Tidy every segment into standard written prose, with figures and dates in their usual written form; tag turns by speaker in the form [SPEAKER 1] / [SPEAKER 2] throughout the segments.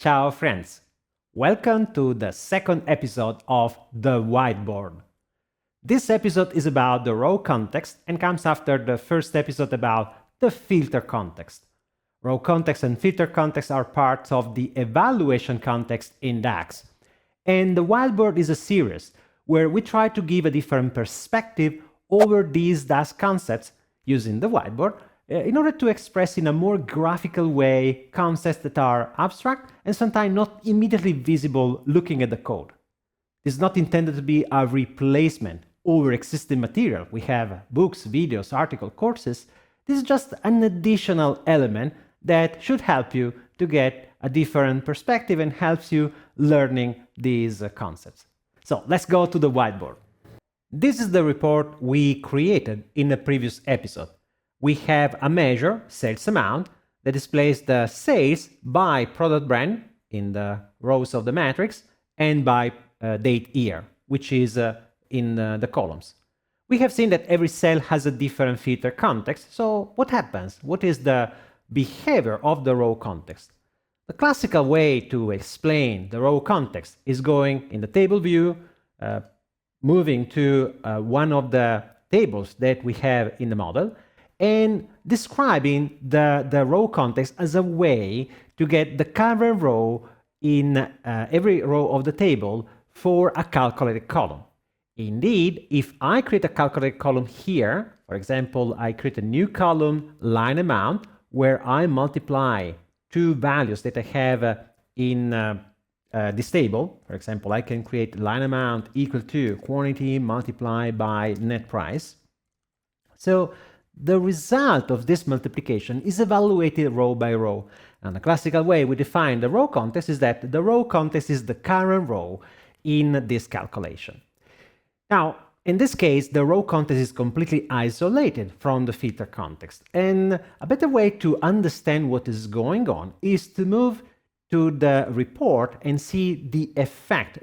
[SPEAKER 1] Ciao friends! Welcome to the second episode of The Whiteboard. This episode is about the row context and comes after the first episode about the filter context. Row context and filter context are parts of the evaluation context in DAX. And The Whiteboard is a series where we try to give a different perspective over these DAX concepts using the whiteboard in order to express in a more graphical way concepts that are abstract and sometimes not immediately visible looking at the code. This is not intended to be a replacement over existing material. We have books, videos, articles, courses. This is just an additional element that should help you to get a different perspective and helps you learning these concepts. So let's go to the whiteboard. This is the report we created in the previous episode. We have a measure, sales amount, that displays the sales by product brand in the rows of the matrix and by date year, which is in the columns. We have seen that every cell has a different filter context. So what happens? What is the behavior of the row context? The classical way to explain the row context is going in the table view, moving to one of the tables that we have in the model, and describing the row context as a way to get the current row in every row of the table for a calculated column. Indeed, if I create a calculated column here, for example, I create a new column, line amount, where I multiply two values that I have in this table. For example, I can create line amount equal to quantity multiplied by net price. So the result of this multiplication is evaluated row by row. And the classical way we define the row context is that the row context is the current row in this calculation. Now, in this case, the row context is completely isolated from the filter context. And a better way to understand what is going on is to move to the report and see the effect,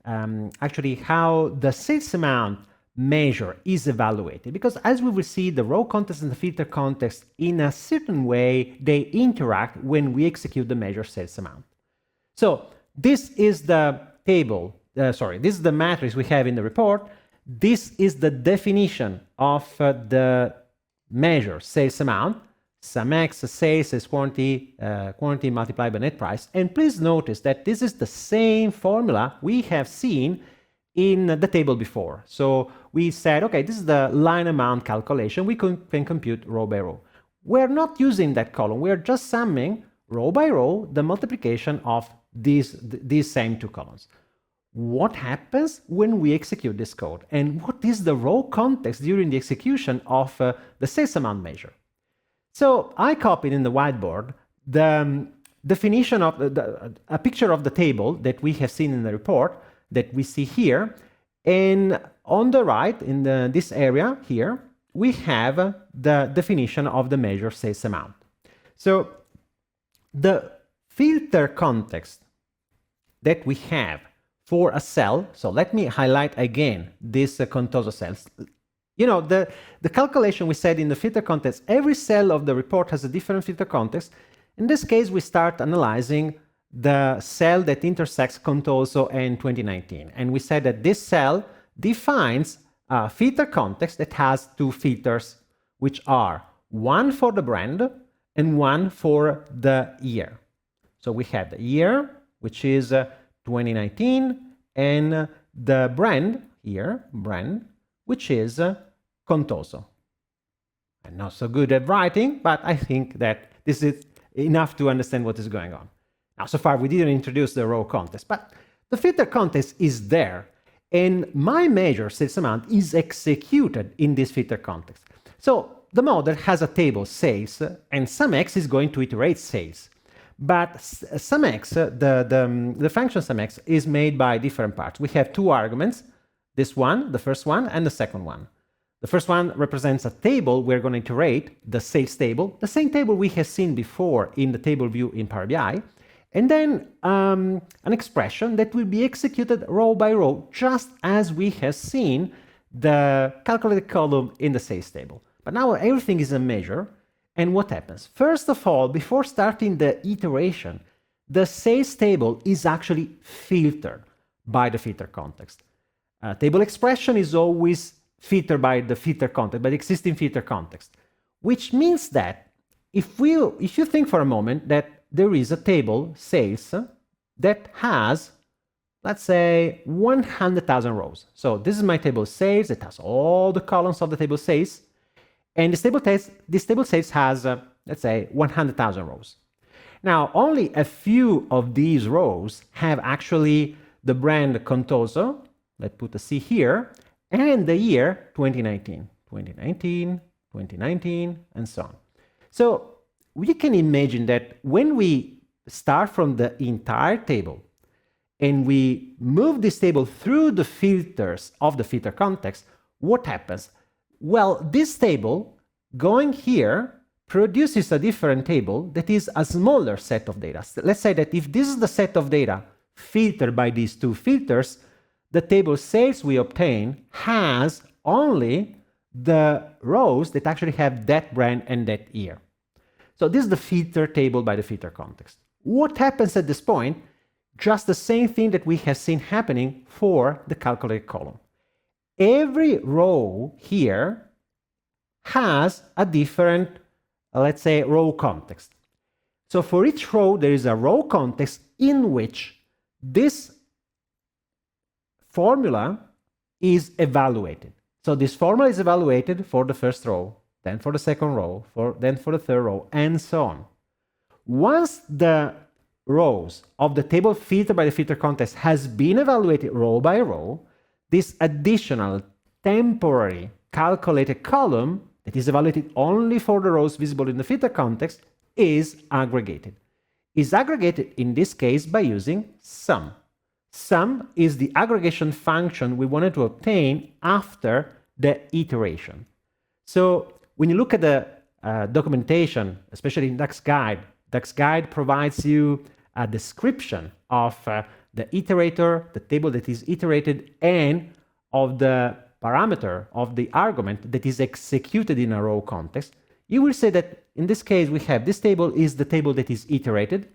[SPEAKER 1] actually how the sales amount measure is evaluated, because as we will see, the row context and the filter context in a certain way they interact when we execute the measure sales amount. So this is the table, this is the matrix we have in the report. This is the definition of the measure sales amount. Sum x sales is quantity multiplied by net price. And please notice that this is the same formula we have seen in the table before. So we said, okay, this is the line amount calculation. We can compute row by row. We're not using that column. We're just summing row by row the multiplication of these same two columns. What happens when we execute this code? And what is the row context during the execution of the sales amount measure? So I copied in the whiteboard the definition of a picture of the table that we have seen in the report that we see here. And on the right, in this area here, we have the definition of the measure sales amount. So the filter context that we have for a cell, so let me highlight again this Contoso cells. You know, the calculation we said in the filter context, every cell of the report has a different filter context. In this case, we start analyzing the cell that intersects Contoso and 2019. And we said that this cell defines a filter context that has two filters, which are one for the brand and one for the year. So we have the year, which is 2019, and the brand here, brand, which is Contoso. I'm not so good at writing, but I think that this is enough to understand what is going on. Now, so far we didn't introduce the row context, but the filter context is there, and my measure sales amount is executed in this filter context. So the model has a table sales, and sum x is going to iterate sales. But sum x, the function sum x, is made by different parts. We have two arguments, this one, the first one, and the second one. The first one represents a table we're going to iterate, the sales table, the same table we have seen before in the table view in Power BI, and then an expression that will be executed row by row, just as we have seen the calculated column in the sales table. But now everything is a measure, and what happens? First of all, before starting the iteration, the sales table is actually filtered by the filter context. Table expression is always filtered by the filter context, by the existing filter context, which means that if you think for a moment that there is a table sales that has, let's say, 100,000 rows. So this is my table sales. It has all the columns of the table sales. And this table sales has, let's say, 100,000 rows. Now, only a few of these rows have actually the brand Contoso. Let's put a C here. And the year 2019, 2019, 2019, and so on. So we can imagine that when we start from the entire table and we move this table through the filters of the filter context, what happens? Well, this table going here produces a different table that is a smaller set of data. Let's say that if this is the set of data filtered by these two filters, the table sales we obtain has only the rows that actually have that brand and that year. So this is the filter table by the filter context. What happens at this point? Just the same thing that we have seen happening for the calculated column. Every row here has a different, let's say, row context. So for each row, there is a row context in which this formula is evaluated. So this formula is evaluated for the first row, then for the second row, then for the third row, and so on. Once the rows of the table filtered by the filter context has been evaluated row by row, this additional temporary calculated column that is evaluated only for the rows visible in the filter context is aggregated. Is aggregated in this case by using sum. Sum is the aggregation function we wanted to obtain after the iteration. So when you look at the documentation, especially in DAX Guide provides you a description of the iterator, the table that is iterated, and of the parameter of the argument that is executed in a row context. You will say that in this case we have this table is the table that is iterated,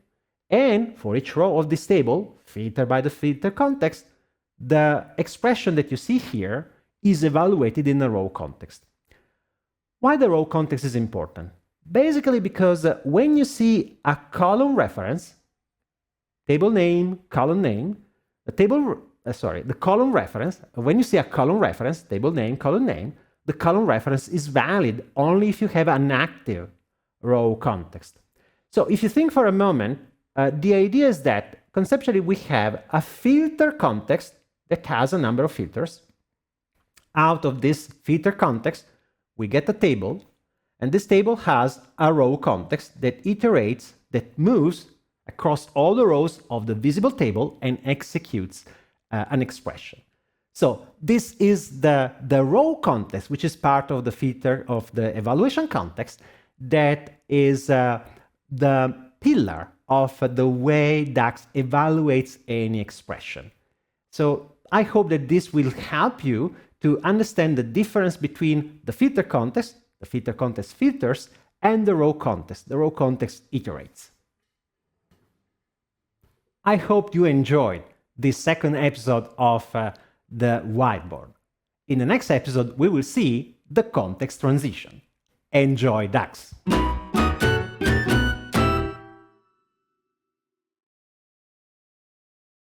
[SPEAKER 1] and for each row of this table, filtered by the filter context, the expression that you see here is evaluated in a row context. Why the row context is important? Basically because when you see a column reference, table name, column name, the column reference, when you see a column reference, table name, column name, the column reference is valid only if you have an active row context. So if you think for a moment, the idea is that conceptually we have a filter context that has a number of filters. Out of this filter context, we get a table, and this table has a row context that iterates, that moves across all the rows of the visible table and executes an expression. So this is the row context, which is part of the filter of the evaluation context, that is the pillar of the way DAX evaluates any expression. So I hope that this will help you to understand the difference between the filter context filters, and the row context. The row context iterates. I hope you enjoyed this second episode of the whiteboard. In the next episode, we will see the context transition. Enjoy DAX!